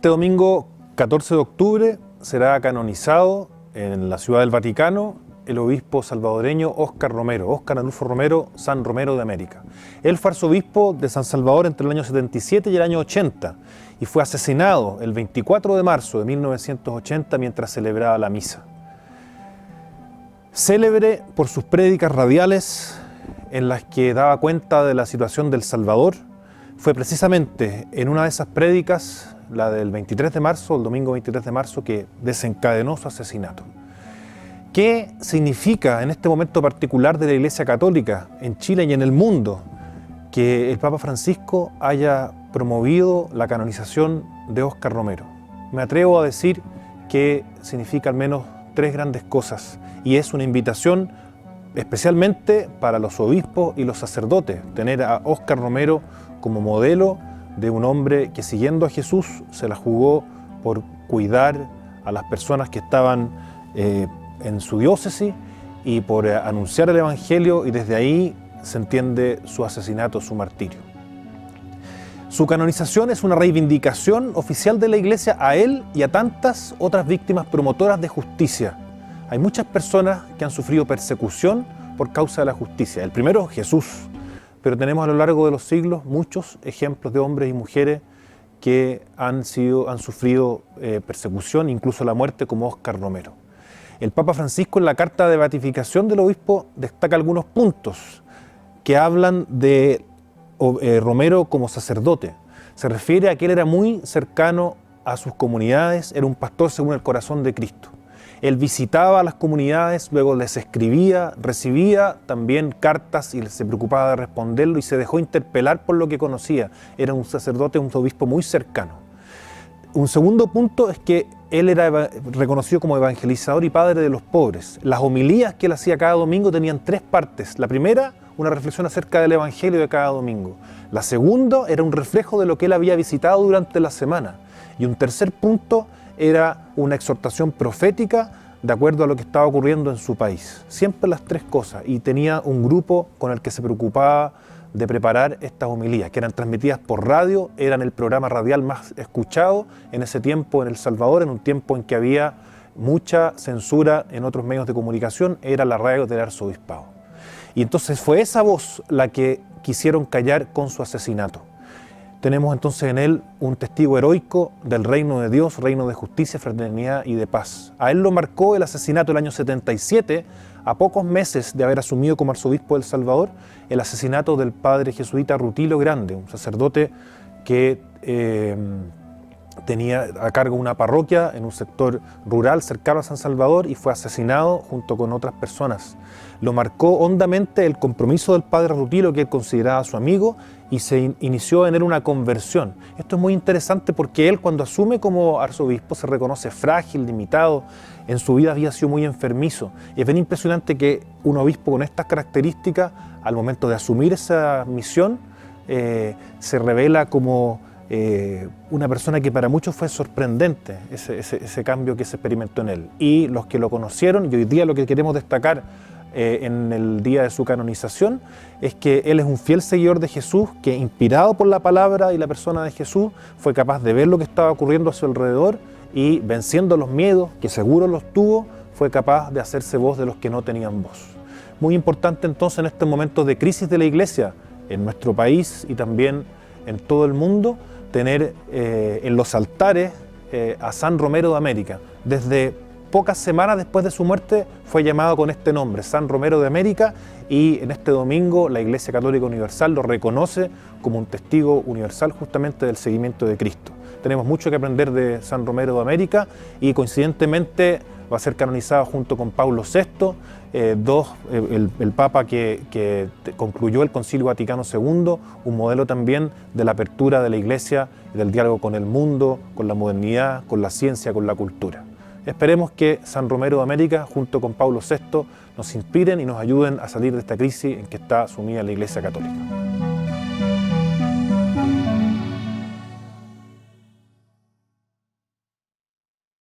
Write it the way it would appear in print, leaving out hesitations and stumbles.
Este domingo 14 de octubre será canonizado en la Ciudad del Vaticano el obispo salvadoreño Óscar Romero, Óscar Arnulfo Romero, San Romero de América. Él fue arzobispo de San Salvador entre el año 77 y el año 80 y fue asesinado el 24 de marzo de 1980 mientras celebraba la misa. Célebre por sus prédicas radiales en las que daba cuenta de la situación del Salvador, fue precisamente en una de esas prédicas, la del 23 de marzo, el domingo 23 de marzo, que desencadenó su asesinato. ¿Qué significa en este momento particular de la Iglesia Católica en Chile y en el mundo que el Papa Francisco haya promovido la canonización de Óscar Romero? Me atrevo a decir que significa al menos tres grandes cosas y es una invitación especialmente para los obispos y los sacerdotes, tener a Óscar Romero como modelo de un hombre que siguiendo a Jesús se la jugó por cuidar a las personas que estaban en su diócesis y por anunciar el Evangelio, y desde ahí se entiende su asesinato, su martirio. Su canonización es una reivindicación oficial de la Iglesia a él y a tantas otras víctimas promotoras de justicia. Hay muchas personas que han sufrido persecución por causa de la justicia. El primero, Jesús, pero tenemos a lo largo de los siglos muchos ejemplos de hombres y mujeres que han sufrido persecución, incluso la muerte, como Óscar Romero. El Papa Francisco en la carta de beatificación del obispo destaca algunos puntos que hablan de Romero como sacerdote. Se refiere a que él era muy cercano a sus comunidades, era un pastor según el corazón de Cristo. Él visitaba a las comunidades, luego les escribía, recibía también cartas y se preocupaba de responderlo y se dejó interpelar por lo que conocía. Era un sacerdote, un obispo muy cercano. Un segundo punto es que él era reconocido como evangelizador y padre de los pobres. Las homilías que él hacía cada domingo tenían tres partes. La primera, una reflexión acerca del evangelio de cada domingo. La segunda era un reflejo de lo que él había visitado durante la semana. Y un tercer punto era una exhortación profética de acuerdo a lo que estaba ocurriendo en su país. Siempre las tres cosas, y tenía un grupo con el que se preocupaba de preparar estas homilías, que eran transmitidas por radio, eran el programa radial más escuchado en ese tiempo en El Salvador, en un tiempo en que había mucha censura en otros medios de comunicación, era la radio del arzobispado. Y entonces fue esa voz la que quisieron callar con su asesinato. Tenemos entonces en él un testigo heroico del reino de Dios, reino de justicia, fraternidad y de paz. A él lo marcó el asesinato del año 77, a pocos meses de haber asumido como arzobispo de El Salvador, el asesinato del padre jesuita Rutilio Grande, un sacerdote que tenía a cargo una parroquia en un sector rural cercano a San Salvador y fue asesinado junto con otras personas. Lo marcó hondamente el compromiso del padre Rutilio, que él consideraba su amigo, y se inició en él una conversión. Esto es muy interesante porque él, cuando asume como arzobispo, se reconoce frágil, limitado, en su vida había sido muy enfermizo. Y es bien impresionante que un obispo con estas características, al momento de asumir esa misión, se revela como una persona que para muchos fue sorprendente, ese cambio que se experimentó en él. Y los que lo conocieron, y hoy día lo que queremos destacar en el día de su canonización, es que él es un fiel seguidor de Jesús, que inspirado por la palabra y la persona de Jesús, fue capaz de ver lo que estaba ocurriendo a su alrededor y, venciendo los miedos, que seguro los tuvo, fue capaz de hacerse voz de los que no tenían voz. Muy importante entonces en estos momentos de crisis de la Iglesia, en nuestro país y también en todo el mundo, tener en los altares a San Romero de América. Desde pocas semanas después de su muerte fue llamado con este nombre, San Romero de América, y en este domingo la Iglesia Católica Universal lo reconoce como un testigo universal justamente del seguimiento de Cristo. Tenemos mucho que aprender de San Romero de América y coincidentemente va a ser canonizado junto con Pablo VI, el Papa que concluyó el Concilio Vaticano II, un modelo también de la apertura de la Iglesia y del diálogo con el mundo, con la modernidad, con la ciencia, con la cultura. Esperemos que San Romero de América, junto con Pablo VI, nos inspiren y nos ayuden a salir de esta crisis en que está sumida la Iglesia Católica.